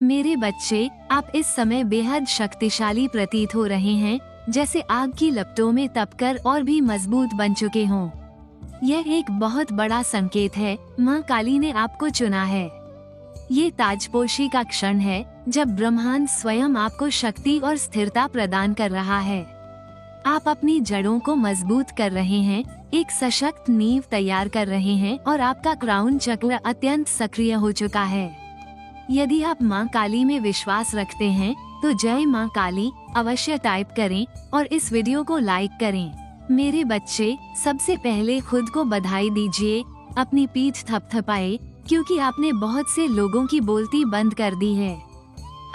मेरे बच्चे, आप इस समय बेहद शक्तिशाली प्रतीत हो रहे हैं, जैसे आग की लपटों में तपकर और भी मजबूत बन चुके हों। यह एक बहुत बड़ा संकेत है, माँ काली ने आपको चुना है। ये ताजपोशी का क्षण है, जब ब्रह्मांड स्वयं आपको शक्ति और स्थिरता प्रदान कर रहा है। आप अपनी जड़ों को मजबूत कर रहे हैं, एक सशक्त नींव तैयार कर रहे हैं और आपका क्राउन चक्र अत्यंत सक्रिय हो चुका है। यदि आप माँ काली में विश्वास रखते हैं, तो जय माँ काली अवश्य टाइप करें और इस वीडियो को लाइक करें। मेरे बच्चे, सबसे पहले खुद को बधाई दीजिए, अपनी पीठ थपथपाए, क्योंकि आपने बहुत से लोगों की बोलती बंद कर दी है।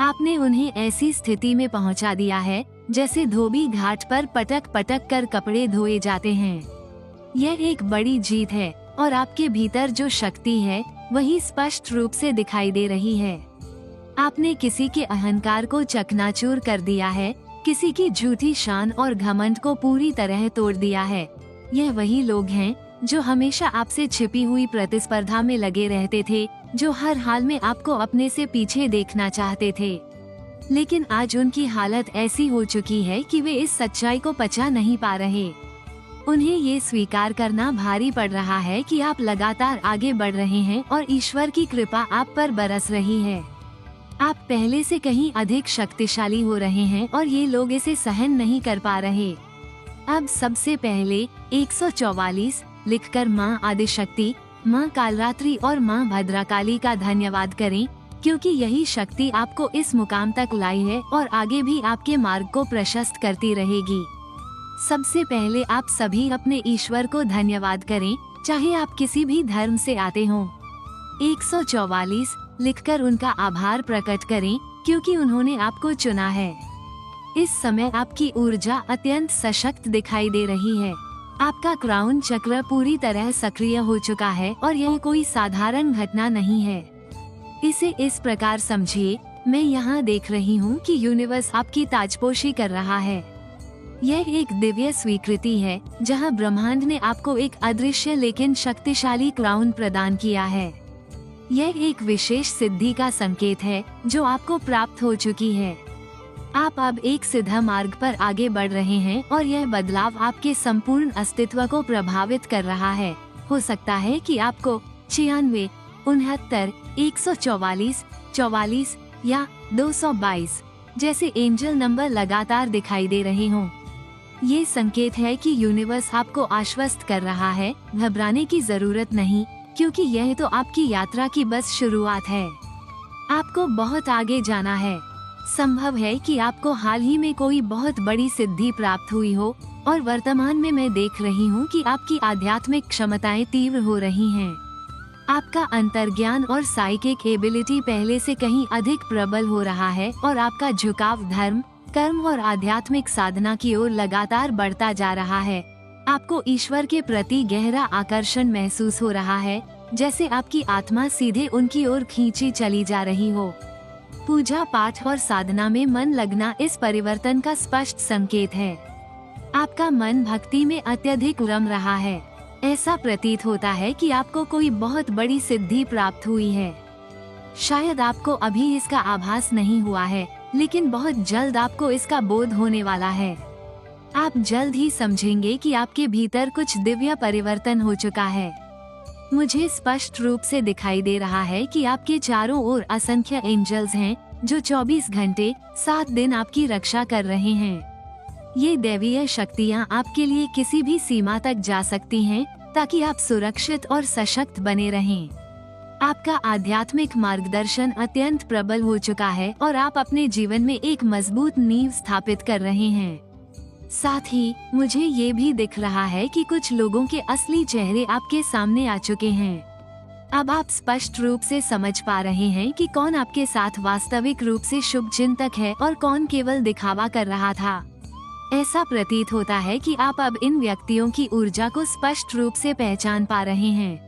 आपने उन्हें ऐसी स्थिति में पहुंचा दिया है, जैसे धोबी घाट पर पटक पटक कर कपड़े धोए जाते हैं। यह एक बड़ी जीत है और आपके भीतर जो शक्ति है, वही स्पष्ट रूप से दिखाई दे रही है। आपने किसी के अहंकार को चकनाचूर कर दिया है, किसी की झूठी शान और घमंड को पूरी तरह तोड़ दिया है। यह वही लोग हैं जो हमेशा आपसे छिपी हुई प्रतिस्पर्धा में लगे रहते थे, जो हर हाल में आपको अपने से पीछे देखना चाहते थे। लेकिन आज उनकी हालत ऐसी हो चुकी है कि वे इस सच्चाई को पचा नहीं पा रहे। उन्हें ये स्वीकार करना भारी पड़ रहा है कि आप लगातार आगे बढ़ रहे हैं और ईश्वर की कृपा आप पर बरस रही है। आप पहले से कहीं अधिक शक्तिशाली हो रहे हैं और ये लोग इसे सहन नहीं कर पा रहे। अब सबसे पहले 144 लिखकर माँ आदिशक्ति, माँ कालरात्रि और माँ भद्रकाली का धन्यवाद करें, क्योंकि यही शक्ति आपको इस मुकाम तक लाई है और आगे भी आपके मार्ग को प्रशस्त करती रहेगी। सबसे पहले आप सभी अपने ईश्वर को धन्यवाद करें, चाहे आप किसी भी धर्म से आते हों। 144 लिखकर उनका आभार प्रकट करें, क्योंकि उन्होंने आपको चुना है। इस समय आपकी ऊर्जा अत्यंत सशक्त दिखाई दे रही है। आपका क्राउन चक्र पूरी तरह सक्रिय हो चुका है और यह कोई साधारण घटना नहीं है। इसे इस प्रकार समझिए, मैं यहाँ देख रही हूँ कि यूनिवर्स आपकी ताजपोशी कर रहा है। यह एक दिव्य स्वीकृति है, जहाँ ब्रह्मांड ने आपको एक अदृश्य लेकिन शक्तिशाली क्राउन प्रदान किया है। यह एक विशेष सिद्धि का संकेत है, जो आपको प्राप्त हो चुकी है। आप अब एक सीधा मार्ग पर आगे बढ़ रहे हैं और यह बदलाव आपके संपूर्ण अस्तित्व को प्रभावित कर रहा है। हो सकता है कि आपको 96, 69, 144, 44 या 222 जैसे एंजल नंबर लगातार दिखाई दे रहे हों। ये संकेत है कि यूनिवर्स आपको आश्वस्त कर रहा है, घबराने की जरूरत नहीं, क्योंकि यह तो आपकी यात्रा की बस शुरुआत है। आपको बहुत आगे जाना है। संभव है कि आपको हाल ही में कोई बहुत बड़ी सिद्धि प्राप्त हुई हो और वर्तमान में मैं देख रही हूँ कि आपकी आध्यात्मिक क्षमताएं तीव्र हो रही हैं। आपका अंतर्ज्ञान और साइकिक एबिलिटी पहले से कहीं अधिक प्रबल हो रहा है और आपका झुकाव धर्म, कर्म और आध्यात्मिक साधना की ओर लगातार बढ़ता जा रहा है। आपको ईश्वर के प्रति गहरा आकर्षण महसूस हो रहा है, जैसे आपकी आत्मा सीधे उनकी ओर खींची चली जा रही हो। पूजा पाठ और साधना में मन लगना इस परिवर्तन का स्पष्ट संकेत है। आपका मन भक्ति में अत्यधिक रम रहा है। ऐसा प्रतीत होता है कि आपको कोई बहुत बड़ी सिद्धि प्राप्त हुई है। शायद आपको अभी इसका आभास नहीं हुआ है, लेकिन बहुत जल्द आपको इसका बोध होने वाला है। आप जल्द ही समझेंगे कि आपके भीतर कुछ दिव्य परिवर्तन हो चुका है। मुझे स्पष्ट रूप से दिखाई दे रहा है कि आपके चारों ओर असंख्य एंजल्स हैं, जो 24 घंटे 7 दिन आपकी रक्षा कर रहे हैं। ये दैवीय शक्तियाँ आपके लिए किसी भी सीमा तक जा सकती हैं, ताकि आप सुरक्षित और सशक्त बने रहें। आपका आध्यात्मिक मार्गदर्शन अत्यंत प्रबल हो चुका है और आप अपने जीवन में एक मजबूत नींव स्थापित कर रहे हैं। साथ ही मुझे ये भी दिख रहा है कि कुछ लोगों के असली चेहरे आपके सामने आ चुके हैं। अब आप स्पष्ट रूप से समझ पा रहे हैं कि कौन आपके साथ वास्तविक रूप से शुभ चिंतक है और कौन केवल दिखावा कर रहा था। ऐसा प्रतीत होता है कि आप अब इन व्यक्तियों की ऊर्जा को स्पष्ट रूप से पहचान पा रहे हैं।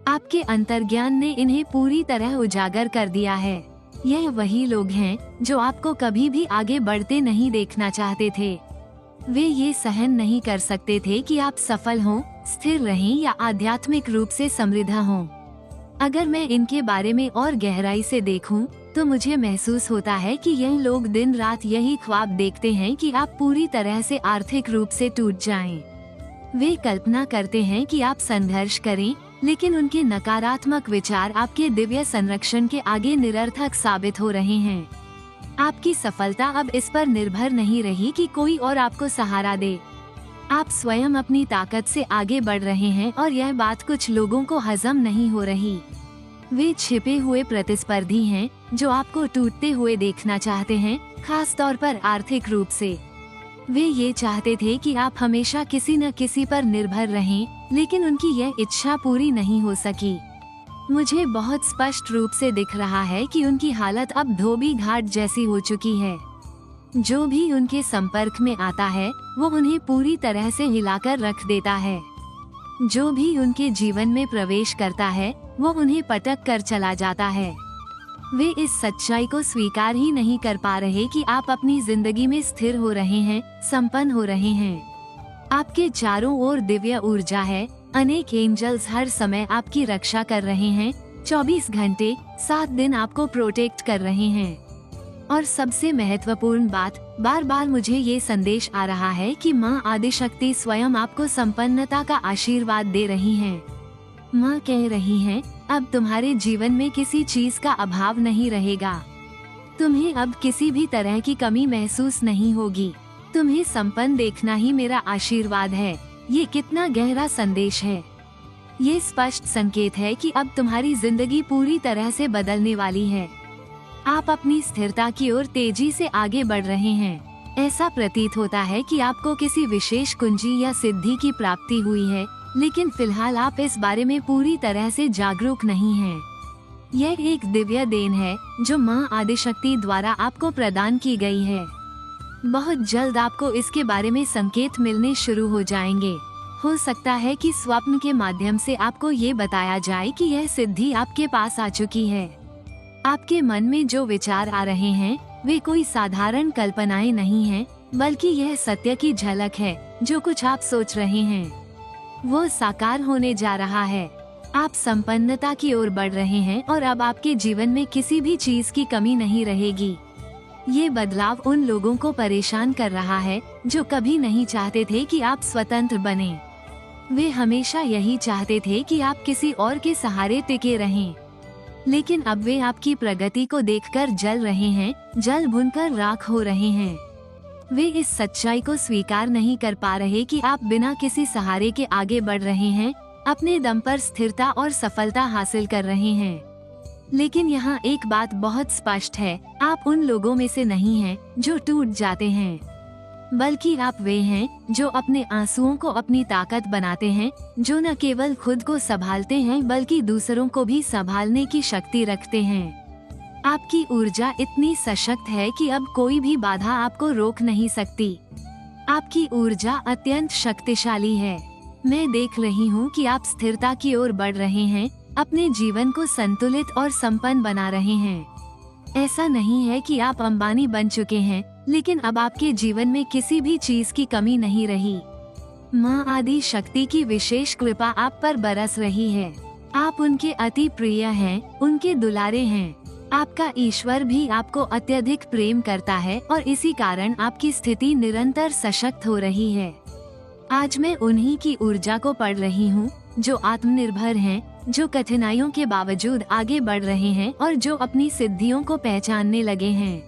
आपके अंतर्ज्ञान ने इन्हें पूरी तरह उजागर कर दिया है। यह वही लोग हैं जो आपको कभी भी आगे बढ़ते नहीं देखना चाहते थे। वे ये सहन नहीं कर सकते थे कि आप सफल हों, स्थिर रहें या आध्यात्मिक रूप से समृद्ध हों। अगर मैं इनके बारे में और गहराई से देखूं, तो मुझे महसूस होता है कि यह लोग दिन रात यही ख्वाब देखते हैं कि आप पूरी तरह से आर्थिक रूप से टूट जाएं। वे कल्पना करते हैं कि आप संघर्ष करें, लेकिन उनके नकारात्मक विचार आपके दिव्य संरक्षण के आगे निरर्थक साबित हो रहे हैं। आपकी सफलता अब इस पर निर्भर नहीं रही कि कोई और आपको सहारा दे। आप स्वयं अपनी ताकत से आगे बढ़ रहे हैं और यह बात कुछ लोगों को हजम नहीं हो रही। वे छिपे हुए प्रतिस्पर्धी हैं जो आपको टूटते हुए देखना चाहते हैं, खास तौर पर आर्थिक रूप से। वे ये चाहते थे कि आप हमेशा किसी न किसी पर निर्भर रहें, लेकिन उनकी यह इच्छा पूरी नहीं हो सकी। मुझे बहुत स्पष्ट रूप से दिख रहा है कि उनकी हालत अब धोबी घाट जैसी हो चुकी है। जो भी उनके संपर्क में आता है वो उन्हें पूरी तरह से हिलाकर रख देता है। जो भी उनके जीवन में प्रवेश करता है वो उन्हें पटक कर चला जाता है। वे इस सच्चाई को स्वीकार ही नहीं कर पा रहे कि आप अपनी जिंदगी में स्थिर हो रहे हैं, संपन्न हो रहे हैं। आपके चारों ओर दिव्य ऊर्जा है। अनेक एंजल्स हर समय आपकी रक्षा कर रहे हैं। 24 घंटे 7 दिन आपको प्रोटेक्ट कर रहे हैं। और सबसे महत्वपूर्ण बात, बार बार मुझे ये संदेश आ रहा है कि माँ आदिशक्ति स्वयं आपको संपन्नता का आशीर्वाद दे रही हैं। माँ कह रही हैं, अब तुम्हारे जीवन में किसी चीज का अभाव नहीं रहेगा। तुम्हें अब किसी भी तरह की कमी महसूस नहीं होगी। तुम्हें संपन्न देखना ही मेरा आशीर्वाद है। ये कितना गहरा संदेश है। ये स्पष्ट संकेत है कि अब तुम्हारी जिंदगी पूरी तरह से बदलने वाली है। आप अपनी स्थिरता की ओर तेजी से आगे बढ़ रहे हैं। ऐसा प्रतीत होता है कि आपको किसी विशेष कुंजी या सिद्धि की प्राप्ति हुई है, लेकिन फिलहाल आप इस बारे में पूरी तरह से जागरूक नहीं हैं। यह एक दिव्य देन है जो माँ आदिशक्ति द्वारा आपको प्रदान की गई है। बहुत जल्द आपको इसके बारे में संकेत मिलने शुरू हो जाएंगे। हो सकता है कि स्वप्न के माध्यम से आपको ये बताया जाए कि यह सिद्धि आपके पास आ चुकी है। आपके मन में जो विचार आ रहे हैं वे कोई साधारण कल्पनाएं नहीं हैं, बल्कि यह सत्य की झलक है। जो कुछ आप सोच रहे हैं वो साकार होने जा रहा है। आप संपन्नता की ओर बढ़ रहे हैं और अब आपके जीवन में किसी भी चीज की कमी नहीं रहेगी। ये बदलाव उन लोगों को परेशान कर रहा है जो कभी नहीं चाहते थे कि आप स्वतंत्र बने। वे हमेशा यही चाहते थे कि आप किसी और के सहारे टिके रहें। लेकिन अब वे आपकी प्रगति को देखकर जल रहे हैं, जल भुनकर राख हो रहे हैं। वे इस सच्चाई को स्वीकार नहीं कर पा रहे कि आप बिना किसी सहारे के आगे बढ़ रहे हैं, अपने दम पर स्थिरता और सफलता हासिल कर रहे हैं। लेकिन यहाँ एक बात बहुत स्पष्ट है, आप उन लोगों में से नहीं हैं जो टूट जाते हैं, बल्कि आप वे हैं जो अपने आंसुओं को अपनी ताकत बनाते हैं, जो न केवल खुद को संभालते हैं बल्कि दूसरों को भी संभालने की शक्ति रखते हैं। आपकी ऊर्जा इतनी सशक्त है कि अब कोई भी बाधा आपको रोक नहीं सकती। आपकी ऊर्जा अत्यंत शक्तिशाली है। मैं देख रही हूँ कि आप स्थिरता की ओर बढ़ रहे हैं, अपने जीवन को संतुलित और संपन्न बना रहे हैं। ऐसा नहीं है कि आप अंबानी बन चुके हैं, लेकिन अब आपके जीवन में किसी भी चीज की कमी नहीं रही। माँ आदि शक्ति की विशेष कृपा आप पर बरस रही है। आप उनके अति प्रिय हैं, उनके दुलारे हैं। आपका ईश्वर भी आपको अत्यधिक प्रेम करता है और इसी कारण आपकी स्थिति निरंतर सशक्त हो रही है। आज मैं उन्हीं की ऊर्जा को पढ़ रही हूँ जो आत्मनिर्भर हैं, जो कठिनाइयों के बावजूद आगे बढ़ रहे हैं और जो अपनी सिद्धियों को पहचानने लगे हैं।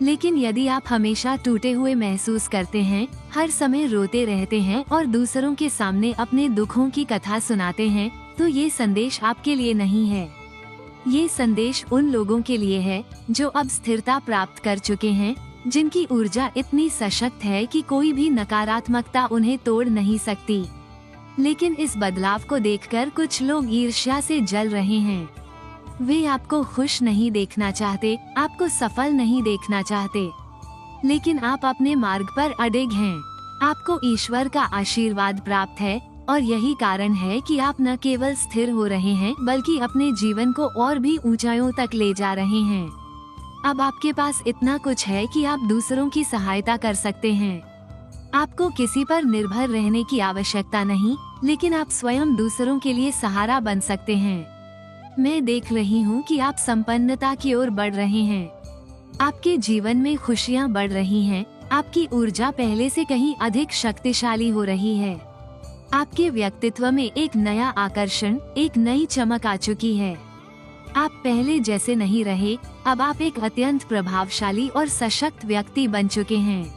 लेकिन यदि आप हमेशा टूटे हुए महसूस करते हैं, हर समय रोते रहते हैं और दूसरों के सामने अपने दुखों की कथा सुनाते हैं, तो ये संदेश आपके लिए नहीं है। ये संदेश उन लोगों के लिए है जो अब स्थिरता प्राप्त कर चुके हैं, जिनकी ऊर्जा इतनी सशक्त है कि कोई भी नकारात्मकता उन्हें तोड़ नहीं सकती। लेकिन इस बदलाव को देखकर कुछ लोग ईर्ष्या से जल रहे हैं। वे आपको खुश नहीं देखना चाहते, आपको सफल नहीं देखना चाहते, लेकिन आप अपने मार्ग पर अडिग हैं। आपको ईश्वर का आशीर्वाद प्राप्त है और यही कारण है कि आप न केवल स्थिर हो रहे हैं बल्कि अपने जीवन को और भी ऊंचाइयों तक ले जा रहे हैं। अब आपके पास इतना कुछ है कि आप दूसरों की सहायता कर सकते हैं। आपको किसी पर निर्भर रहने की आवश्यकता नहीं, लेकिन आप स्वयं दूसरों के लिए सहारा बन सकते हैं। मैं देख रही हूँ कि आप संपन्नता की ओर बढ़ रहे हैं। आपके जीवन में खुशियाँ बढ़ रही हैं। आपकी ऊर्जा पहले से कहीं अधिक शक्तिशाली हो रही है। आपके व्यक्तित्व में एक नया आकर्षण, एक नई चमक आ चुकी है। आप पहले जैसे नहीं रहे, अब आप एक अत्यंत प्रभावशाली और सशक्त व्यक्ति बन चुके हैं।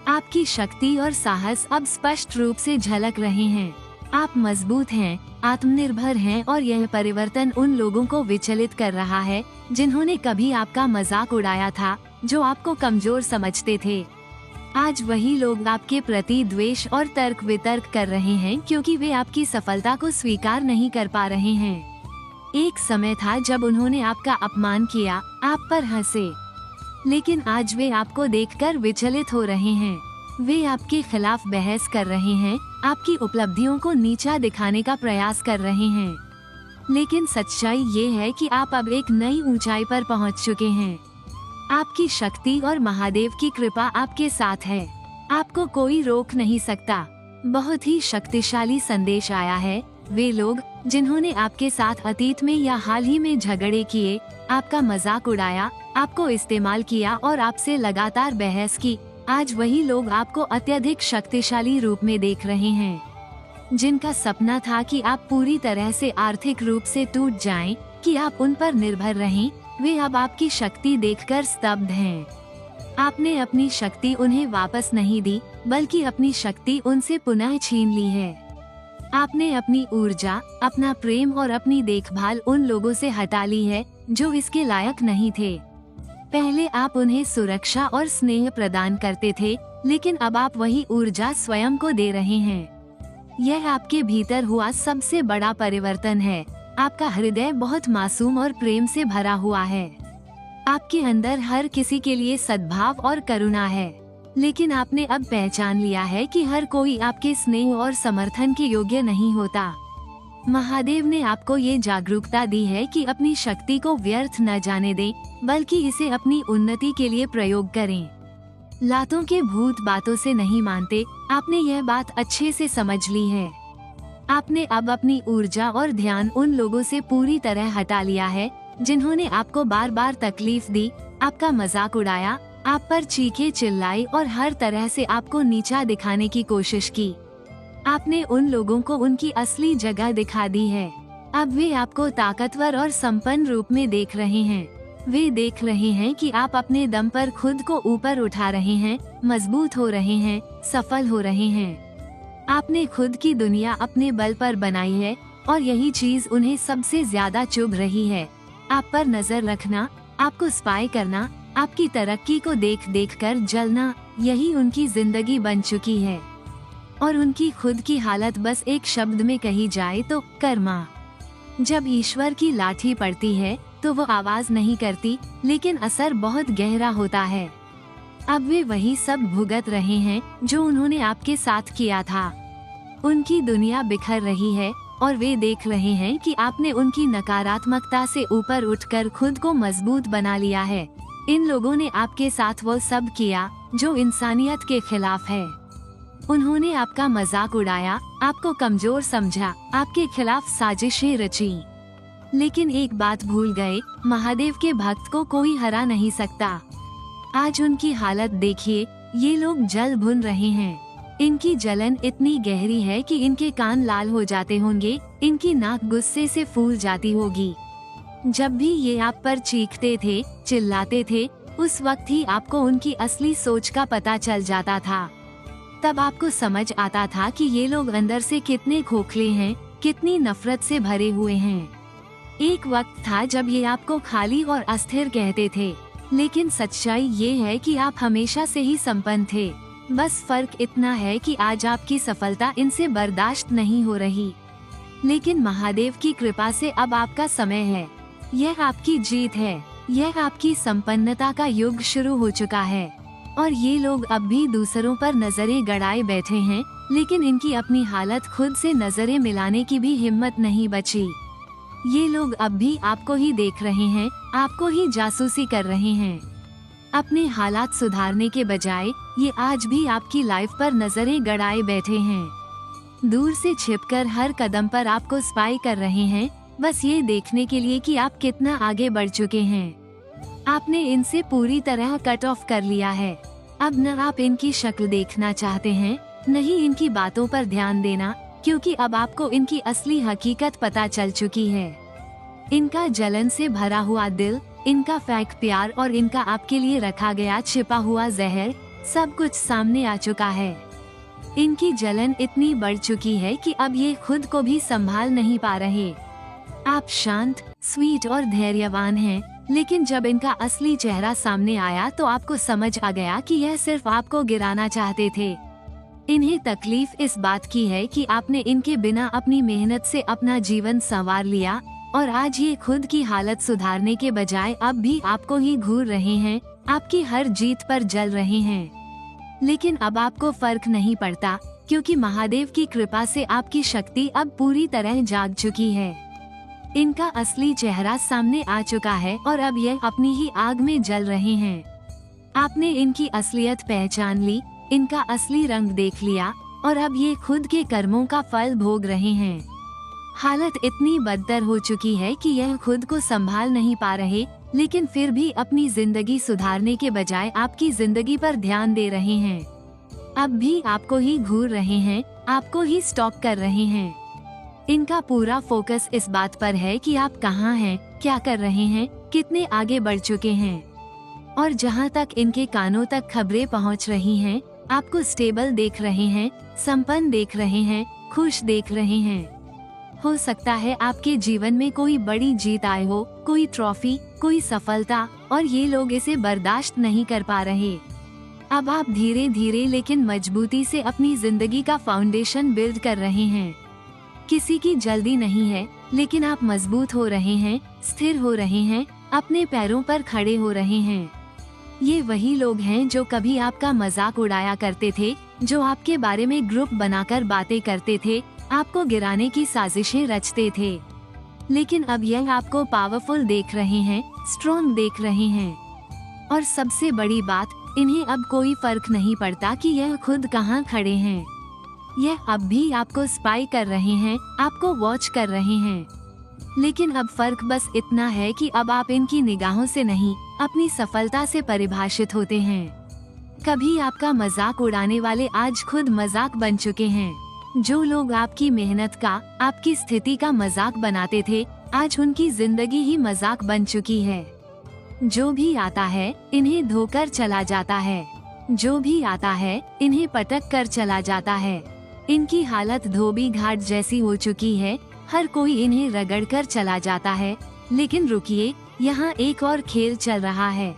आपकी शक्ति और साहस अब स्पष्ट रूप से झलक रहे हैं। आप मजबूत हैं, आत्मनिर्भर हैं और यह परिवर्तन उन लोगों को विचलित कर रहा है जिन्होंने कभी आपका मजाक उड़ाया था, जो आपको कमजोर समझते थे। आज वही लोग आपके प्रति द्वेष और तर्क वितर्क कर रहे हैं क्योंकि वे आपकी सफलता को स्वीकार नहीं कर पा रहे हैं। एक समय था जब उन्होंने आपका अपमान किया, आप पर हंसे, लेकिन आज वे आपको देखकर विचलित हो रहे हैं। वे आपके खिलाफ बहस कर रहे हैं, आपकी उपलब्धियों को नीचा दिखाने का प्रयास कर रहे हैं। लेकिन सच्चाई ये है कि आप अब एक नई ऊंचाई पर पहुंच चुके हैं। आपकी शक्ति और महादेव की कृपा आपके साथ है। आपको कोई रोक नहीं सकता। बहुत ही शक्तिशाली संदेश आया है। वे लोग जिन्होंने आपके साथ अतीत में या हाल ही में झगड़े किए, आपका मजाक उड़ाया, आपको इस्तेमाल किया और आपसे लगातार बहस की, आज वही लोग आपको अत्यधिक शक्तिशाली रूप में देख रहे हैं। जिनका सपना था कि आप पूरी तरह से आर्थिक रूप से टूट जाएं, कि आप उन पर निर्भर रहें, वे अब आपकी शक्ति देखकर स्तब्ध हैं। आपने अपनी शक्ति उन्हें वापस नहीं दी, बल्कि अपनी शक्ति उनसे पुनः छीन ली है। आपने अपनी ऊर्जा, अपना प्रेम और अपनी देखभाल उन लोगों से हटा ली है जो इसके लायक नहीं थे। पहले आप उन्हें सुरक्षा और स्नेह प्रदान करते थे, लेकिन अब आप वही ऊर्जा स्वयं को दे रहे हैं। यह आपके भीतर हुआ सबसे बड़ा परिवर्तन है। आपका हृदय बहुत मासूम और प्रेम से भरा हुआ है। आपके अंदर हर किसी के लिए सद्भाव और करुणा है। लेकिन आपने अब पहचान लिया है कि हर कोई आपके स्नेह और समर्थन के योग्य नहीं होता। महादेव ने आपको ये जागरूकता दी है कि अपनी शक्ति को व्यर्थ न जाने दें, बल्कि इसे अपनी उन्नति के लिए प्रयोग करें। लातों के भूत बातों से नहीं मानते, आपने यह बात अच्छे से समझ ली है। आपने अब अपनी ऊर्जा और ध्यान उन लोगों से पूरी तरह हटा लिया है जिन्होंने आपको बार बार तकलीफ दी, आपका मजाक उड़ाया, आप पर चीखे चिल्लाई और हर तरह से आपको नीचा दिखाने की कोशिश की। आपने उन लोगों को उनकी असली जगह दिखा दी है। अब वे आपको ताकतवर और संपन्न रूप में देख रहे हैं। वे देख रहे हैं कि आप अपने दम पर खुद को ऊपर उठा रहे हैं, मजबूत हो रहे हैं, सफल हो रहे हैं। आपने खुद की दुनिया अपने बल पर बनाई है और यही चीज उन्हें सबसे ज्यादा चुभ रही है। आप पर नजर रखना, आपको स्पाई करना, आपकी तरक्की को देख देख कर जलना, यही उनकी जिंदगी बन चुकी है। और उनकी खुद की हालत बस एक शब्द में कही जाए तो कर्मा। जब ईश्वर की लाठी पड़ती है तो वो आवाज नहीं करती, लेकिन असर बहुत गहरा होता है। अब वे वही सब भुगत रहे हैं जो उन्होंने आपके साथ किया था। उनकी दुनिया बिखर रही है और वे देख रहे हैं कि आपने उनकी नकारात्मकता से ऊपर उठकर खुद को मजबूत बना लिया है। इन लोगों ने आपके साथ वो सब किया जो इंसानियत के खिलाफ है। उन्होंने आपका मजाक उड़ाया, आपको कमजोर समझा, आपके खिलाफ साजिशें रची। लेकिन एक बात भूल गए, महादेव के भक्त को कोई हरा नहीं सकता। आज उनकी हालत देखिए, ये लोग जल भुन रहे हैं। इनकी जलन इतनी गहरी है कि इनके कान लाल हो जाते होंगे, इनकी नाक गुस्से से फूल जाती होगी। जब भी ये आप पर चीखते थे, चिल्लाते थे, उस वक्त ही आपको उनकी असली सोच का पता चल जाता था। तब आपको समझ आता था कि ये लोग अंदर से कितने खोखले हैं, कितनी नफरत से भरे हुए हैं। एक वक्त था जब ये आपको खाली और अस्थिर कहते थे, लेकिन सच्चाई ये है कि आप हमेशा से ही संपन्न थे। बस फर्क इतना है कि आज आपकी सफलता इनसे बर्दाश्त नहीं हो रही। लेकिन महादेव की कृपा से अब आपका समय है। यह आपकी जीत है। यह आपकी संपन्नता का युग शुरू हो चुका है। और ये लोग अब भी दूसरों पर नजरें गड़ाए बैठे हैं, लेकिन इनकी अपनी हालत खुद से नजरें मिलाने की भी हिम्मत नहीं बची। ये लोग अब भी आपको ही देख रहे हैं, आपको ही जासूसी कर रहे हैं। अपने हालात सुधारने के बजाय ये आज भी आपकी लाइफ पर नजरें गड़ाए बैठे हैं। दूर से छिपकर हर कदम पर आपको स्पाई कर रहे हैं, बस ये देखने के लिए कि आप कितना आगे बढ़ चुके हैं। आपने इनसे पूरी तरह कट ऑफ कर लिया है। अब न आप इनकी शक्ल देखना चाहते हैं, नहीं इनकी बातों पर ध्यान देना, क्योंकि अब आपको इनकी असली हकीकत पता चल चुकी है। इनका जलन से भरा हुआ दिल, इनका फेक प्यार और इनका आपके लिए रखा गया छिपा हुआ जहर, सब कुछ सामने आ चुका है। इनकी जलन इतनी बढ़ चुकी है कि अब ये खुद को भी संभाल नहीं पा रहे। आप शांत, स्वीट और धैर्यवान हैं, लेकिन जब इनका असली चेहरा सामने आया तो आपको समझ आ गया कि यह सिर्फ आपको गिराना चाहते थे। इन्हें तकलीफ इस बात की है कि आपने इनके बिना अपनी मेहनत से अपना जीवन संवार लिया, और आज ये खुद की हालत सुधारने के बजाय अब भी आपको ही घूर रहे हैं, आपकी हर जीत पर जल रहे हैं। लेकिन अब आपको फर्क नहीं पड़ता, क्योंकि महादेव की कृपा से आपकी शक्ति अब पूरी तरह जाग चुकी है। इनका असली चेहरा सामने आ चुका है और अब यह अपनी ही आग में जल रहे हैं। आपने इनकी असलियत पहचान ली, इनका असली रंग देख लिया, और अब ये खुद के कर्मों का फल भोग रहे हैं। हालत इतनी बदतर हो चुकी है कि यह खुद को संभाल नहीं पा रहे, लेकिन फिर भी अपनी जिंदगी सुधारने के बजाय आपकी जिंदगी पर ध्यान दे रहे हैं। अब भी आपको ही घूर रहे हैं, आपको ही स्टॉक कर रहे हैं। इनका पूरा फोकस इस बात पर है कि आप कहाँ हैं, क्या कर रहे हैं, कितने आगे बढ़ चुके हैं। और जहाँ तक इनके कानों तक खबरें पहुँच रही हैं, आपको स्टेबल देख रहे हैं, संपन्न देख रहे हैं, खुश देख रहे हैं। हो सकता है आपके जीवन में कोई बड़ी जीत आए हो, कोई ट्रॉफी, कोई सफलता, और ये लोग इसे बर्दाश्त नहीं कर पा रहे। अब आप धीरे धीरे लेकिन मजबूती से अपनी जिंदगी का फाउंडेशन बिल्ड कर रहे हैं। किसी की जल्दी नहीं है, लेकिन आप मजबूत हो रहे हैं, स्थिर हो रहे हैं, अपने पैरों पर खड़े हो रहे हैं। ये वही लोग हैं जो कभी आपका मजाक उड़ाया करते थे, जो आपके बारे में ग्रुप बनाकर बातें करते थे, आपको गिराने की साजिशें रचते थे। लेकिन अब यह आपको पावरफुल देख रहे हैं, स्ट्रॉन्ग देख रहे हैं। और सबसे बड़ी बात, इन्हें अब कोई फर्क नहीं पड़ता कि यह खुद कहाँ खड़े हैं। यह अब भी आपको स्पाई कर रहे हैं, आपको वॉच कर रहे हैं। लेकिन अब फर्क बस इतना है कि अब आप इनकी निगाहों से नहीं, अपनी सफलता से परिभाषित होते हैं। कभी आपका मजाक उड़ाने वाले आज खुद मजाक बन चुके हैं। जो लोग आपकी मेहनत का, आपकी स्थिति का मजाक बनाते थे, आज उनकी जिंदगी ही मजाक बन चुकी है। जो भी आता है, इन्हें धोकर चला जाता है। जो भी आता है, इन्हें पटक कर चला जाता है। इनकी हालत धोबी घाट जैसी हो चुकी है, हर कोई इन्हें रगड़कर चला जाता है। लेकिन रुकिए, यहाँ एक और खेल चल रहा है।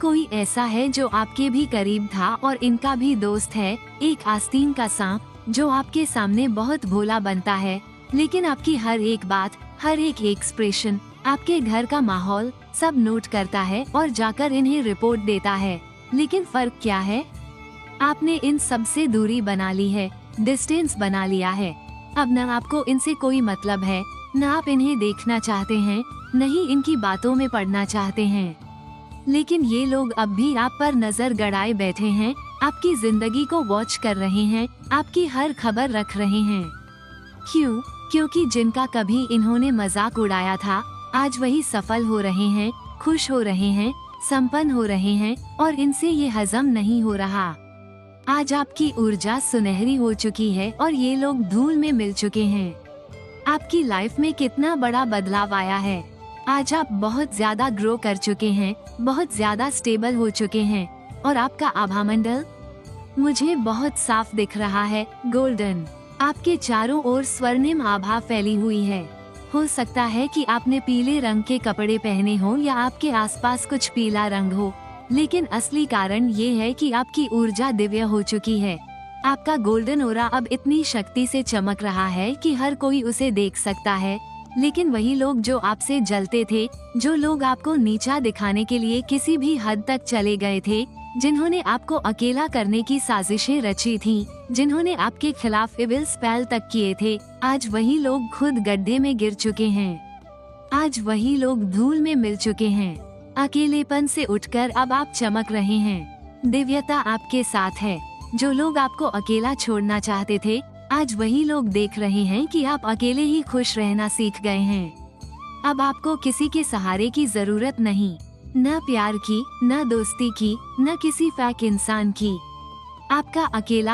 कोई ऐसा है जो आपके भी करीब था और इनका भी दोस्त है, एक आस्तीन का सांप, जो आपके सामने बहुत भोला बनता है, लेकिन आपकी हर एक बात, हर एक एक्सप्रेशन, आपके घर का माहौल सब नोट करता है और जाकर इन्हें रिपोर्ट देता है। लेकिन फर्क क्या है? आपने इन सब से दूरी बना ली है, डिस्टेंस बना लिया है। अब न आपको इनसे कोई मतलब है, न आप इन्हें देखना चाहते हैं, नहीं इनकी बातों में पड़ना चाहते हैं। लेकिन ये लोग अब भी आप पर नजर गड़ाए बैठे हैं, आपकी जिंदगी को वॉच कर रहे हैं, आपकी हर खबर रख रहे हैं। क्यों? क्योंकि जिनका कभी इन्होंने मजाक उड़ाया था, आज वही सफल हो रहे हैं, खुश हो रहे हैं, संपन्न हो रहे हैं, और इनसे ये हजम नहीं हो रहा। आज आपकी ऊर्जा सुनहरी हो चुकी है और ये लोग धूल में मिल चुके हैं। आपकी लाइफ में कितना बड़ा बदलाव आया है। आज आप बहुत ज्यादा ग्रो कर चुके हैं, बहुत ज्यादा स्टेबल हो चुके हैं, और आपका आभा मंडल मुझे बहुत साफ दिख रहा है, गोल्डन। आपके चारों ओर स्वर्णिम आभा फैली हुई है। हो सकता है कि आपने पीले रंग के कपड़े पहने हो या आपके आसपास कुछ पीला रंग हो, लेकिन असली कारण ये है कि आपकी ऊर्जा दिव्य हो चुकी है। आपका गोल्डन ओरा अब इतनी शक्ति से चमक रहा है कि हर कोई उसे देख सकता है। लेकिन वही लोग जो आपसे जलते थे, जो लोग आपको नीचा दिखाने के लिए किसी भी हद तक चले गए थे, जिन्होंने आपको अकेला करने की साजिशें रची थीं, जिन्होंने आपके खिलाफ इविल स्पेल तक किए थे, आज वही लोग खुद गड्ढे में गिर चुके हैं। आज वही लोग धूल में मिल चुके हैं। अकेलेपन से उठकर अब आप चमक रहे हैं। दिव्यता आपके साथ है। जो लोग आपको अकेला छोड़ना चाहते थे, आज वही लोग देख रहे हैं कि आप अकेले ही खुश रहना सीख गए हैं। अब आपको किसी के सहारे की जरूरत नहीं, न प्यार की, न दोस्ती की, न किसी फेक इंसान की। आपका अकेला